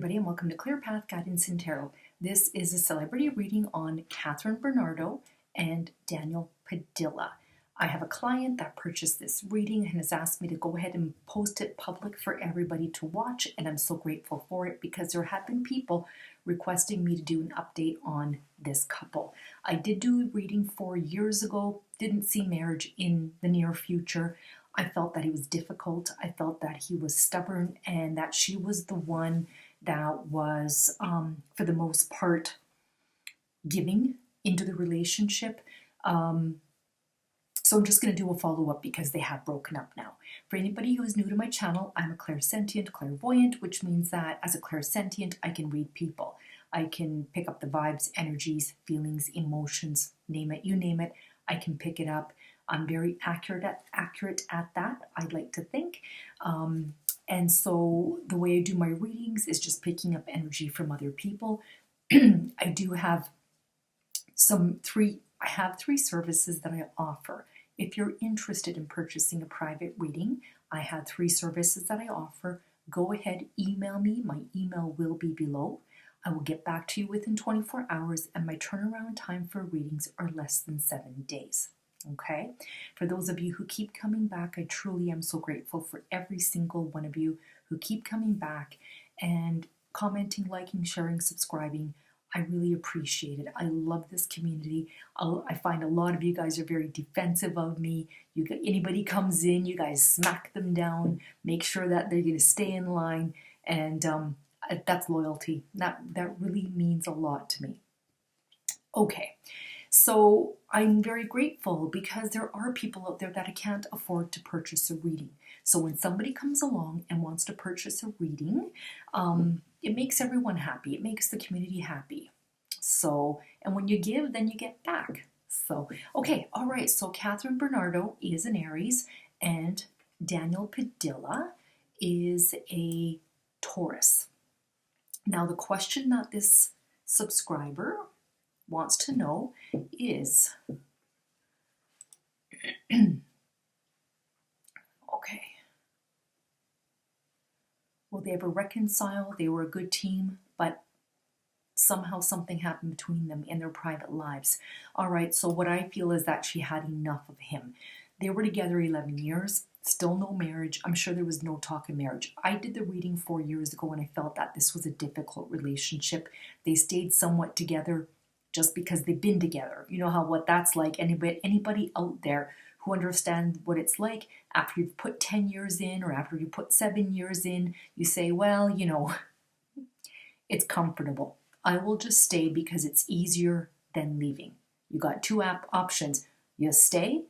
everybody, and welcome to Clear Path Guidance and Tarot. This is a celebrity reading on Kathryn Bernardo and Daniel Padilla. I have a client that purchased this reading and has asked me to go ahead and post it public for everybody to watch, and I'm so grateful for it because there have been people requesting me to do an update on this couple. I did do a reading 4 years ago, didn't see marriage in the near future. I felt that he was difficult. I felt that he was stubborn and that she was the one that was, for the most part, giving into the relationship. So I'm just going to do a follow-up because they have broken up now. For anybody who is new to my channel, I'm a clairsentient, clairvoyant, which means that as a clairsentient, I can read people. I can pick up the vibes, energies, feelings, emotions, name it, you name it. I can pick it up. I'm very accurate at that, I'd like to think. And so the way I do my readings is just picking up energy from other people. I do have I have three services that I offer. If you're interested in purchasing a private reading, I have 3 services that I offer. Go ahead, email me. My email will be below. I will get back to you within 24 hours, and my turnaround time for readings are less than 7 days. Okay? For those of you who keep coming back, I truly am so grateful for every single one of you who keep coming back and commenting, liking, sharing, subscribing. I really appreciate it. I love this community. I find a lot of you guys are very defensive of me. Anybody comes in, you guys smack them down, make sure that they're going to stay in line, and that's loyalty. That really means a lot to me. Okay. So I'm very grateful because there are people out there that can't afford to purchase a reading. So when somebody comes along and wants to purchase a reading, it makes everyone happy. It makes the community happy. So, and when you give, then you get back. So, okay, all right. So Kathryn Bernardo is an Aries and Daniel Padilla is a Taurus. Now, the question that this subscriber wants to know is, okay, will they ever reconcile? They were a good team, but somehow something happened between them in their private lives. All right, so what I feel is that she had enough of him. They were together 11 years, still no marriage. I'm sure there was no talk of marriage. I did the reading 4 years ago and I felt that this was a difficult relationship. They stayed somewhat together just because they've been together. You know what that's like. Anybody out there who understands what it's like after you've put 10 years in or after you put 7 years in, you say, well, it's comfortable. I will just stay because it's easier than leaving. You got 2 options. You stay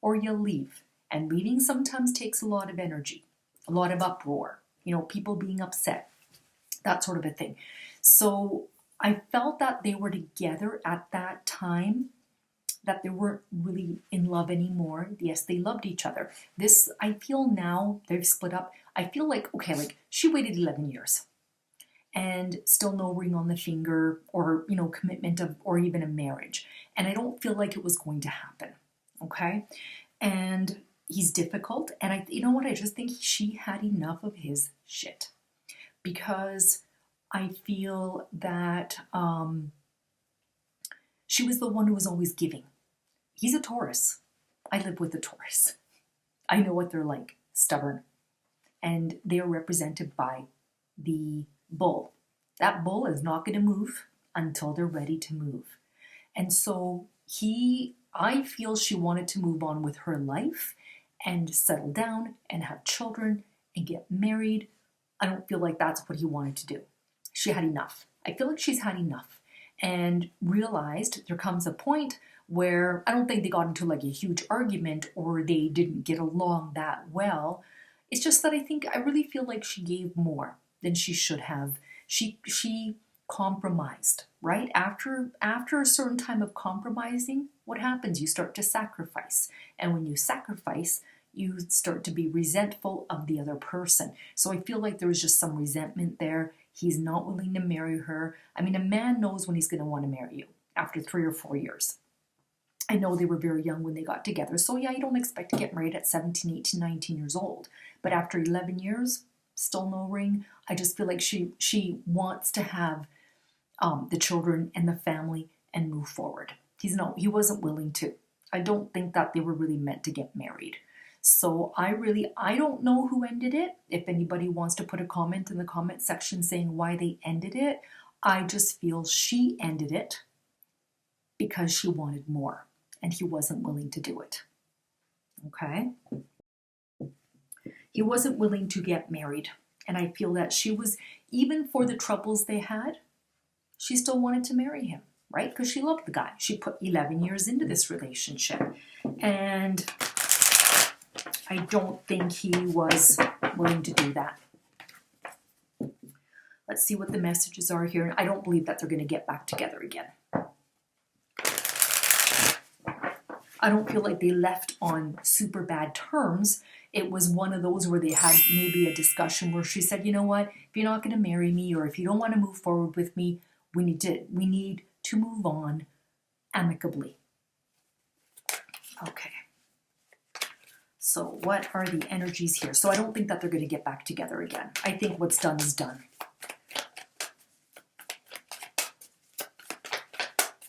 or you leave. And leaving sometimes takes a lot of energy, a lot of uproar, people being upset, that sort of a thing. So I felt that they were together at that time, that they weren't really in love anymore. Yes, they loved each other. I feel now they've split up. I feel like, okay, like she waited 11 years and still no ring on the finger or, commitment or even a marriage. And I don't feel like it was going to happen. Okay. And he's difficult. And I just think she had enough of his shit because I feel that she was the one who was always giving. He's a Taurus. I live with a Taurus. I know what they're like, stubborn. And they are represented by the bull. That bull is not going to move until they're ready to move. And so I feel she wanted to move on with her life and settle down and have children and get married. I don't feel like that's what he wanted to do. She had enough. I feel like she's had enough and realized there comes a point where I don't think they got into like a huge argument or they didn't get along that well. It's just that I really feel like she gave more than she should have. She compromised, right? After a certain time of compromising, what happens? You start to sacrifice. And when you sacrifice, you start to be resentful of the other person. So I feel like there was just some resentment there. He's not willing to marry her. I mean, a man knows when he's going to want to marry you after 3 or 4 years. I know they were very young when they got together. So yeah, you don't expect to get married at 17, 18, 19 years old. But after 11 years, Still no ring. I just feel like she wants to have the children and the family and move forward. He wasn't willing to. I don't think that they were really meant to get married. So I don't know who ended it. If anybody wants to put a comment in the comment section saying why they ended it, I just feel she ended it because she wanted more and he wasn't willing to do it. Okay? He wasn't willing to get married. And I feel that she was, even for the troubles they had, she still wanted to marry him, right? Because she loved the guy. She put 11 years into this relationship. And I don't think he was willing to do that. Let's see what the messages are here. I don't believe that they're going to get back together again. I don't feel like they left on super bad terms. It was one of those where they had maybe a discussion where she said, you know what, if you're not going to marry me or if you don't want to move forward with me, we need to move on amicably. Okay. So what are the energies here? So I don't think that they're going to get back together again. I think what's done is done.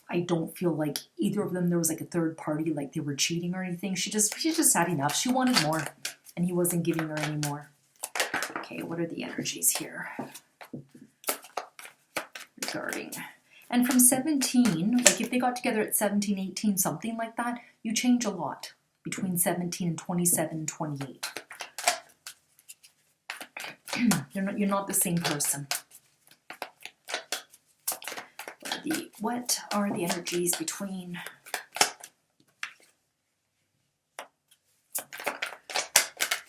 I don't feel like either of them, there was like a third party, like they were cheating or anything. She just had enough. She wanted more and he wasn't giving her any more. Okay, what are the energies here regarding? And from 17, like if they got together at 17, 18, something like that, you change a lot between 17 and 27 and 28. You're not the same person. What are the energies between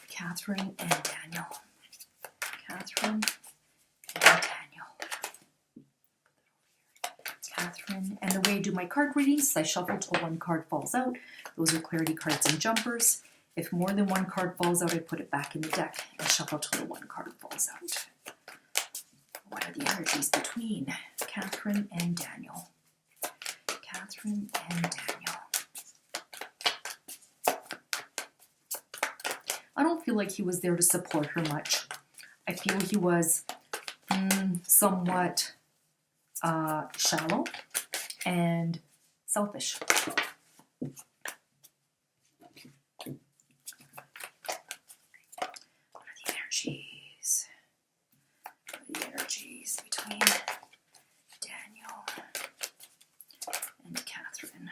Kathryn and Daniel? Kathryn and Daniel. Kathryn. And the way I do my card readings is I shuffle till one card falls out. Those are clarity cards and jumpers. If more than one card falls out, I put it back in the deck and shuffle till the one card falls out. What are the energies between Kathryn and Daniel? Kathryn and Daniel. I don't feel like he was there to support her much. I feel he was somewhat shallow and selfish. What are the energies? What are the energies between Daniel and Kathryn?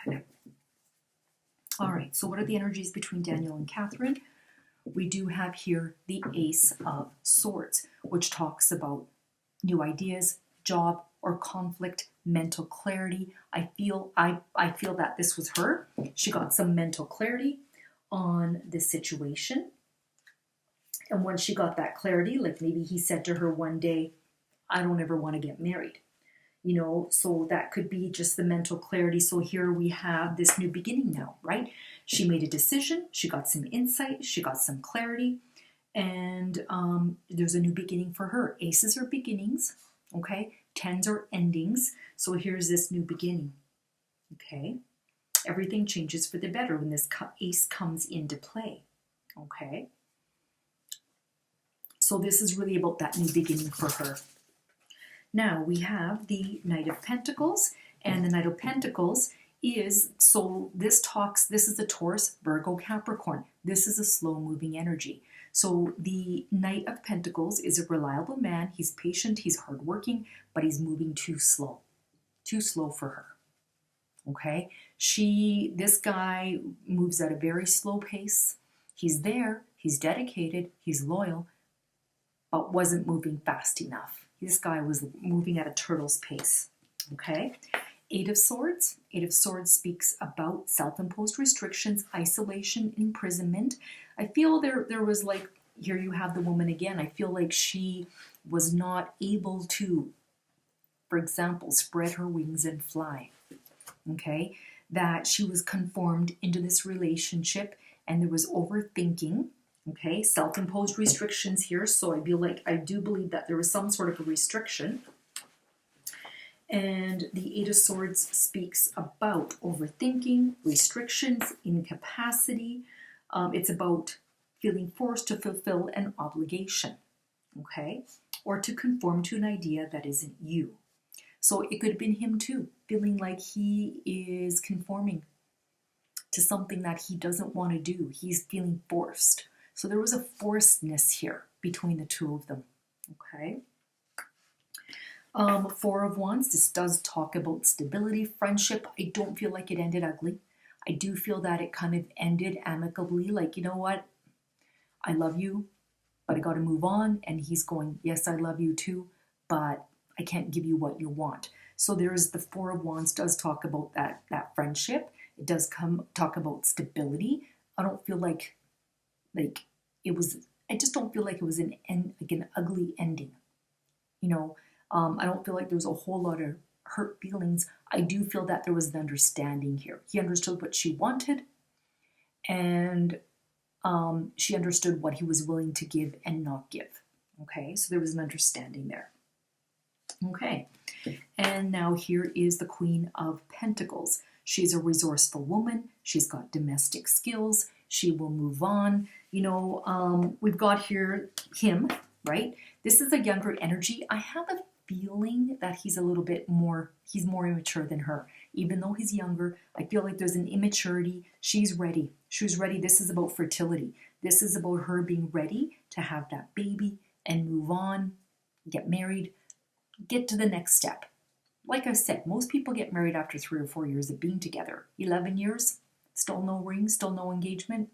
Okay. All right, so what are the energies between Daniel and Kathryn? We do have here the Ace of Swords, which talks about new ideas, job or conflict, mental clarity. I feel that this was her. She got some mental clarity on the situation. And once she got that clarity, like maybe he said to her one day, I don't ever want to get married. You know, so that could be just the mental clarity. So here we have this new beginning now, right? She made a decision. She got some insight. She got some clarity. And there's a new beginning for her. Aces are beginnings, okay? Tens are endings. So here's this new beginning, okay? Everything changes for the better when this ace comes into play, okay? So this is really about that new beginning for her. Now we have the Knight of Pentacles, and the Knight of Pentacles is, so this is a Taurus, Virgo, Capricorn. This is a slow moving energy. So the Knight of Pentacles is a reliable man. He's patient, he's hardworking, but he's moving too slow. Too slow for her. Okay? This guy moves at a very slow pace. He's there, he's dedicated, he's loyal, but wasn't moving fast enough. This guy was moving at a turtle's pace. Okay? Eight of Swords. Eight of Swords speaks about self-imposed restrictions, isolation, imprisonment. I feel there was like, here you have the woman again. I feel like she was not able to, for example, spread her wings and fly. Okay? That she was conformed into this relationship and there was overthinking. Okay? Self-imposed restrictions here. So I do believe that there was some sort of a restriction. And the Eight of Swords speaks about overthinking, restrictions, incapacity. It's about feeling forced to fulfill an obligation, okay? Or to conform to an idea that isn't you. So it could have been him too, feeling like he is conforming to something that he doesn't want to do. He's feeling forced. So there was a forcedness here between the two of them, okay? Four of Wands, this does talk about stability, friendship. I don't feel like it ended ugly. I do feel that it kind of ended amicably, like, you know what? I love you, but I got to move on. And he's going, yes, I love you too, but I can't give you what you want. So there's the Four of Wands does talk about that friendship. It does talk about stability. I don't feel like it was, I just don't feel like it was an ugly ending, you know. I don't feel like there was a whole lot of hurt feelings. I do feel that there was an understanding here. He understood what she wanted, and she understood what he was willing to give and not give. Okay, so there was an understanding there. Okay, and now here is the Queen of Pentacles. She's a resourceful woman. She's got domestic skills. She will move on. You know, we've got here him, right? This is a younger energy. I have a feeling that he's more immature than her. Even though he's younger, I feel like there's an immaturity. She's ready. She's ready. This is about fertility. This is about her being ready to have that baby and move on, get married, get to the next step. Like I said, most people get married after 3 or 4 years of being together. 11 years, still no ring, still no engagement.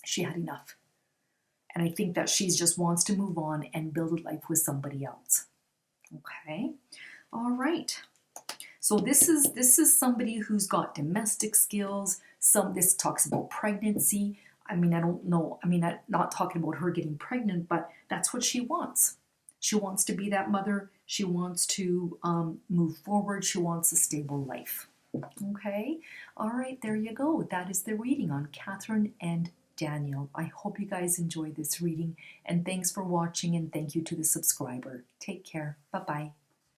She had enough. And I think that she just wants to move on and build a life with somebody else. Okay, all right. So this is somebody who's got domestic skills. This talks about pregnancy. I mean, I don't know. I mean, I'm not talking about her getting pregnant, but that's what she wants. She wants to be that mother. She wants to move forward. She wants a stable life. Okay, all right. There you go. That is the reading on Kathryn and Daniel. I hope you guys enjoyed this reading, and thanks for watching, and thank you to the subscriber. Take care. Bye-bye.